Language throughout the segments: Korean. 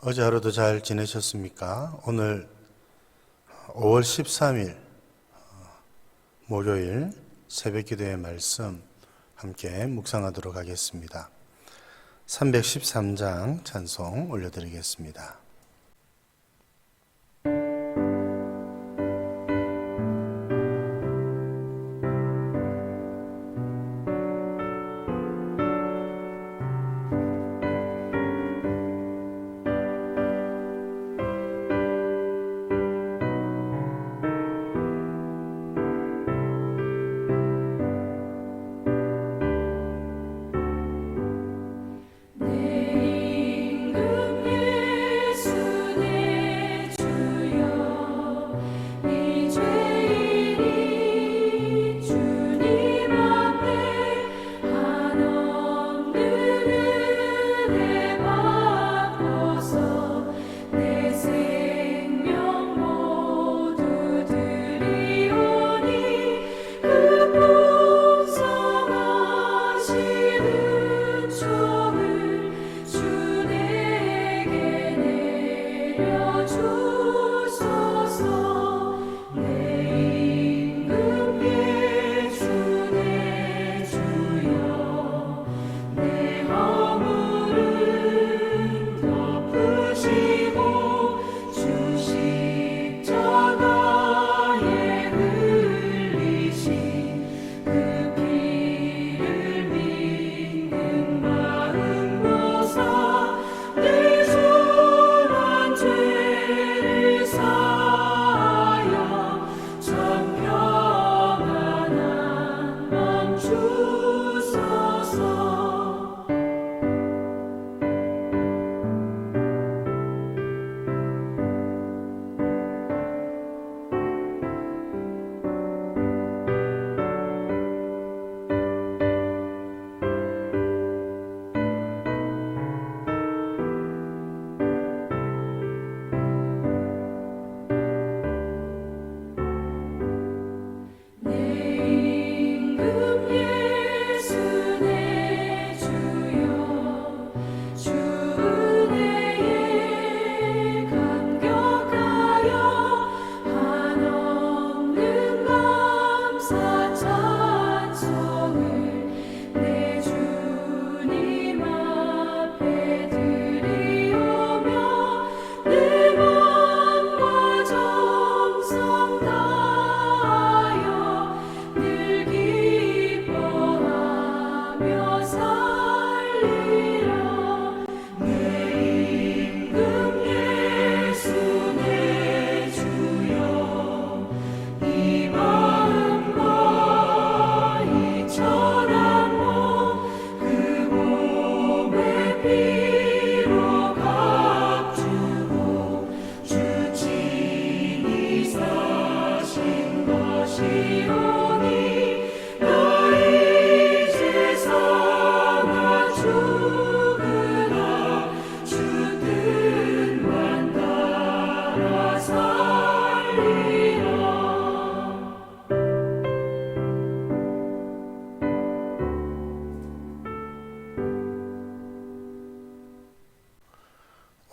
어제 하루도 잘 지내셨습니까? 오늘 5월 13일 목요일 새벽기도의 말씀 함께 묵상하도록 하겠습니다. 313장 찬송 올려드리겠습니다.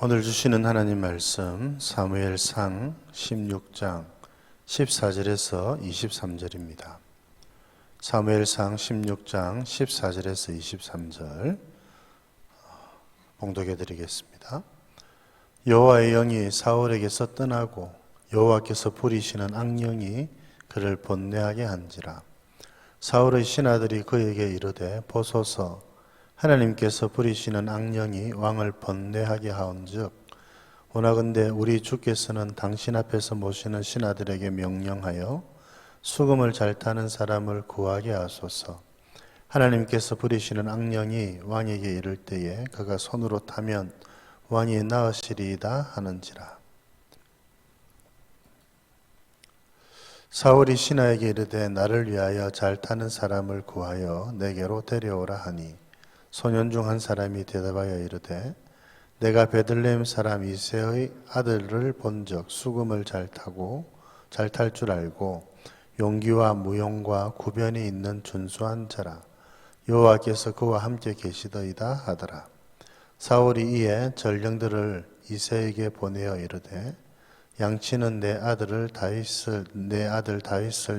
오늘 주시는 하나님 말씀 사무엘상 16장 14절에서 23절입니다. 사무엘상 16장 14절에서 23절 봉독해 드리겠습니다. 여호와의 영이 사울에게서 떠나고 여호와께서 부리시는 악령이 그를 번뇌하게 한지라. 사울의 신하들이 그에게 이르되 보소서 하나님께서 부리시는 악령이 왕을 번뇌하게 하온즉 원하건대 우리 주께서는 당신 앞에서 모시는 신하들에게 명령하여 수금을 잘 타는 사람을 구하게 하소서. 하나님께서 부리시는 악령이 왕에게 이를 때에 그가 손으로 타면 왕이 나으시리이다 하는지라. 사울이 신하에게 이르되 나를 위하여 잘 타는 사람을 구하여 내게로 데려오라 하니 소년 중 한 사람이 대답하여 이르되 내가 베들레헴 사람 이새의 아들을 본적 수금을 잘 탈 줄 알고 용기와 무용과 구변이 있는 준수한 자라. 여호와께서 그와 함께 계시더이다 하더라. 사울이 이에 전령들을 이새에게 보내어 이르되 양치는 내 아들 다윗을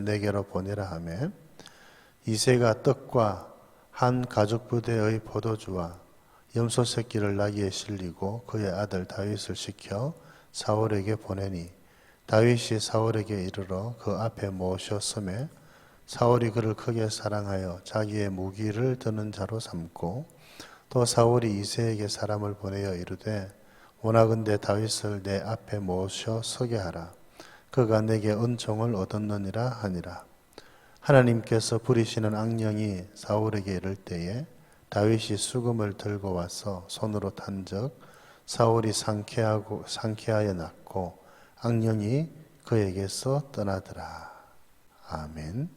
내게로 보내라 하매 이새가 떡과 한 가죽 부대의 포도주와 염소 새끼를 나귀에 실리고 그의 아들 다윗을 시켜 사울에게 보내니 다윗이 사울에게 이르러 그 앞에 모셨음에 사울이 그를 크게 사랑하여 자기의 무기를 드는 자로 삼고 또 사울이 이새에게 사람을 보내어 이르되 원하건대 다윗을 내 앞에 모셔 서게 하라. 그가 내게 은총을 얻었느니라 하니라. 하나님께서 부리시는 악령이 사울에게 이를 때에 다윗이 수금을 들고 와서 손으로 탄적 사울이 상쾌하여 났고 악령이 그에게서 떠나더라. 아멘.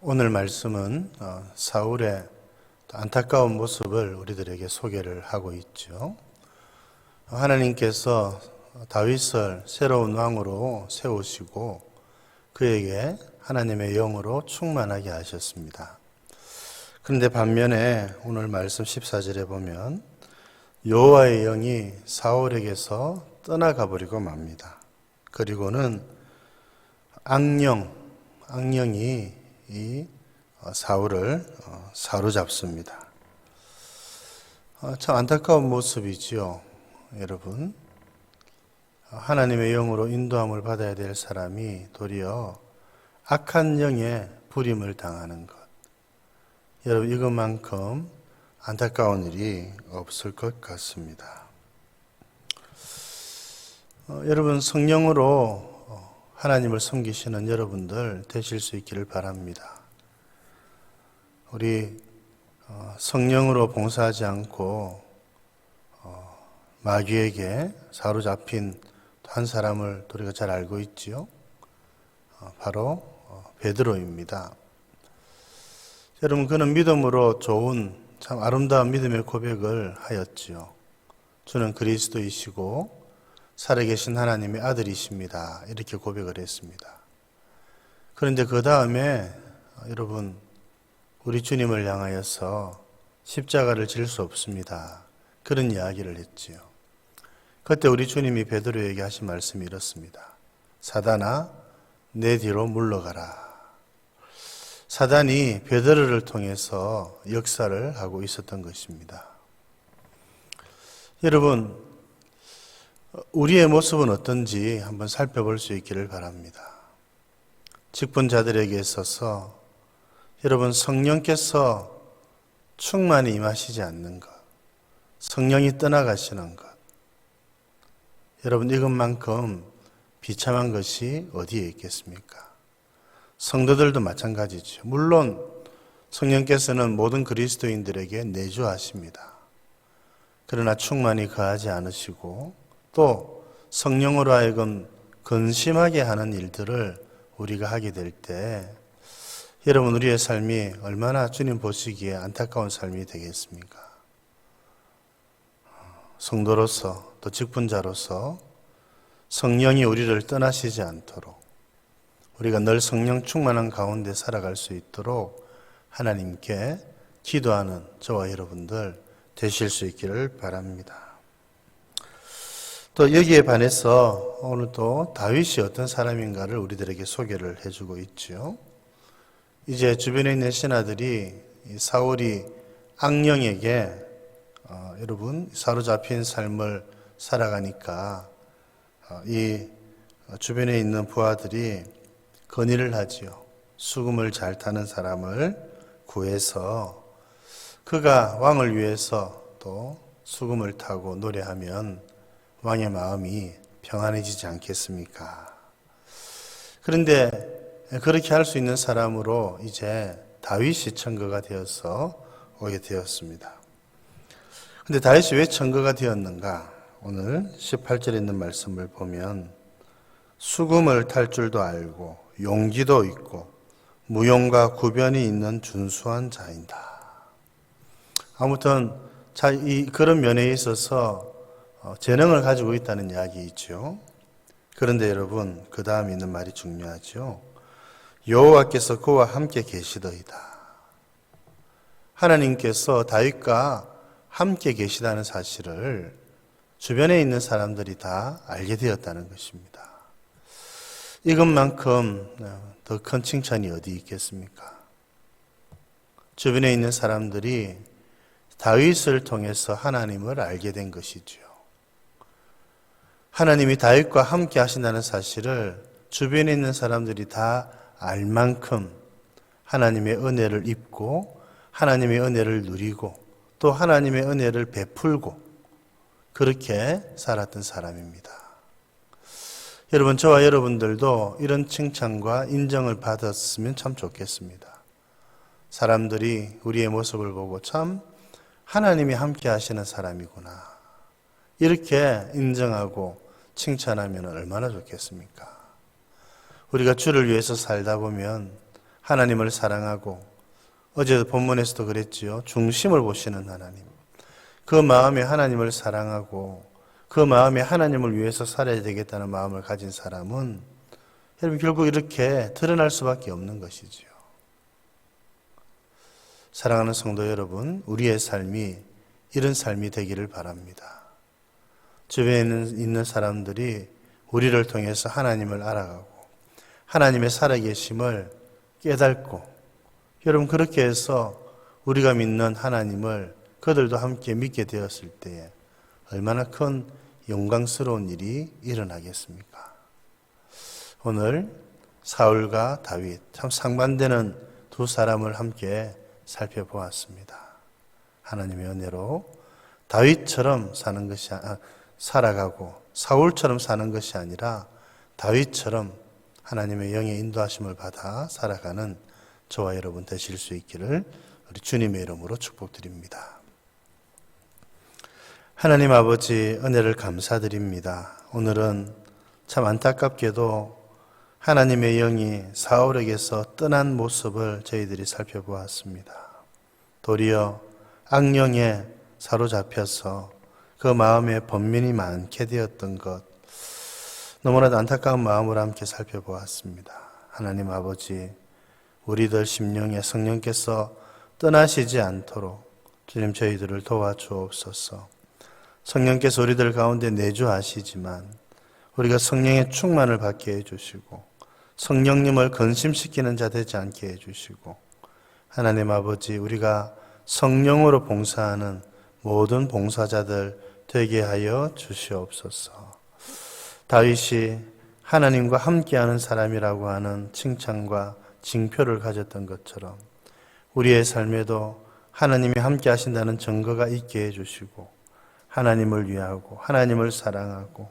오늘 말씀은 사울의 안타까운 모습을 우리들에게 소개를 하고 있죠. 하나님께서 다윗을 새로운 왕으로 세우시고 그에게 하나님의 영으로 충만하게 하셨습니다. 그런데 반면에 오늘 말씀 14절에 보면 여호와의 영이 사울에게서 떠나가 버리고 맙니다. 그리고는 악령이 이 사울을 사로잡습니다. 참 안타까운 모습이지요, 여러분. 하나님의 영으로 인도함을 받아야 될 사람이 도리어 악한 영의 부림을 당하는 것. 여러분, 이것만큼 안타까운 일이 없을 것 같습니다. 여러분, 성령으로 하나님을 섬기시는 여러분들 되실 수 있기를 바랍니다. 우리 성령으로 봉사하지 않고 마귀에게 사로잡힌 한 사람을 우리가 잘 알고 있지요. 바로 베드로입니다. 여러분, 그는 믿음으로 좋은 참 아름다운 믿음의 고백을 하였지요. 주는 그리스도이시고 살아계신 하나님의 아들이십니다. 이렇게 고백을 했습니다. 그런데 그 다음에 여러분, 우리 주님을 향하여서 십자가를 질 수 없습니다. 그런 이야기를 했지요. 그때 우리 주님이 베드로에게 하신 말씀이 이렇습니다. 사단아, 내 뒤로 물러가라. 사단이 베드로를 통해서 역사를 하고 있었던 것입니다. 여러분, 우리의 모습은 어떤지 한번 살펴볼 수 있기를 바랍니다. 직분자들에게 있어서 여러분, 성령께서 충만히 임하시지 않는 것, 성령이 떠나가시는 것, 여러분, 이것만큼 비참한 것이 어디에 있겠습니까? 성도들도 마찬가지죠. 물론 성령께서는 모든 그리스도인들에게 내주하십니다. 그러나 충만히 거하지 않으시고 또 성령으로 하여금 근심하게 하는 일들을 우리가 하게 될 때 여러분, 우리의 삶이 얼마나 주님 보시기에 안타까운 삶이 되겠습니까? 성도로서 또 직분자로서 성령이 우리를 떠나시지 않도록 우리가 늘 성령 충만한 가운데 살아갈 수 있도록 하나님께 기도하는 저와 여러분들 되실 수 있기를 바랍니다. 또 여기에 반해서 오늘 또 다윗이 어떤 사람인가를 우리들에게 소개를 해주고 있죠. 이제 주변에 있는 신하들이 사울이 악령에게 여러분 사로잡힌 삶을 살아가니까 이 주변에 있는 부하들이 건의를 하지요. 수금을 잘 타는 사람을 구해서 그가 왕을 위해서 또 수금을 타고 노래하면 왕의 마음이 평안해지지 않겠습니까? 그런데 그렇게 할 수 있는 사람으로 이제 다윗이 청거가 되어서 오게 되었습니다. 그런데 다윗이 왜 청거가 되었는가? 오늘 18절에 있는 말씀을 보면 수금을 탈 줄도 알고 용기도 있고 무용과 구변이 있는 준수한 자인다. 아무튼 그런 면에 있어서 재능을 가지고 있다는 이야기이죠. 그런데 여러분, 그 다음에 있는 말이 중요하죠. 여호와께서 그와 함께 계시더이다. 하나님께서 다윗과 함께 계시다는 사실을 주변에 있는 사람들이 다 알게 되었다는 것입니다. 이것만큼 더 큰 칭찬이 어디 있겠습니까? 주변에 있는 사람들이 다윗을 통해서 하나님을 알게 된 것이지요. 하나님이 다윗과 함께 하신다는 사실을 주변에 있는 사람들이 다 알 만큼 하나님의 은혜를 입고 하나님의 은혜를 누리고 또 하나님의 은혜를 베풀고 그렇게 살았던 사람입니다. 여러분, 저와 여러분들도 이런 칭찬과 인정을 받았으면 참 좋겠습니다. 사람들이 우리의 모습을 보고 참 하나님이 함께 하시는 사람이구나, 이렇게 인정하고 칭찬하면 얼마나 좋겠습니까? 우리가 주를 위해서 살다 보면 하나님을 사랑하고, 어제 본문에서도 그랬지요. 중심을 보시는 하나님. 그 마음에 하나님을 사랑하고 그 마음에 하나님을 위해서 살아야 되겠다는 마음을 가진 사람은 여러분 결국 이렇게 드러날 수밖에 없는 것이지요. 사랑하는 성도 여러분, 우리의 삶이 이런 삶이 되기를 바랍니다. 주변에 있는 사람들이 우리를 통해서 하나님을 알아가고 하나님의 살아계심을 깨닫고, 여러분 그렇게 해서 우리가 믿는 하나님을 그들도 함께 믿게 되었을 때에 얼마나 큰 영광스러운 일이 일어나겠습니까? 오늘 사울과 다윗, 참 상반되는 두 사람을 함께 살펴보았습니다. 하나님의 은혜로 다윗처럼 살아가고 사울처럼 사는 것이 아니라 다윗처럼 하나님의 영의 인도하심을 받아 살아가는 저와 여러분 되실 수 있기를 우리 주님의 이름으로 축복드립니다. 하나님 아버지, 은혜를 감사드립니다. 오늘은 참 안타깝게도 하나님의 영이 사울에게서 떠난 모습을 저희들이 살펴보았습니다. 도리어 악령에 사로잡혀서 그 마음에 번민이 많게 되었던 것, 너무나도 안타까운 마음으로 함께 살펴보았습니다. 하나님 아버지, 우리들 심령에 성령께서 떠나시지 않도록 주님 저희들을 도와주옵소서. 성령께서 우리들 가운데 내주하시지만 우리가 성령의 충만을 받게 해주시고 성령님을 근심시키는 자 되지 않게 해주시고, 하나님 아버지, 우리가 성령으로 봉사하는 모든 봉사자들 되게 하여 주시옵소서. 다윗이 하나님과 함께하는 사람이라고 하는 칭찬과 징표를 가졌던 것처럼 우리의 삶에도 하나님이 함께 하신다는 증거가 있게 해주시고 하나님을 위하고 하나님을 사랑하고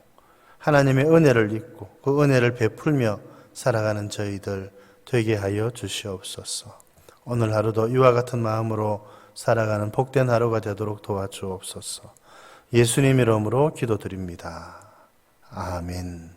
하나님의 은혜를 입고 그 은혜를 베풀며 살아가는 저희들 되게 하여 주시옵소서. 오늘 하루도 이와 같은 마음으로 살아가는 복된 하루가 되도록 도와주옵소서. 예수님 이름으로 기도드립니다. 아멘.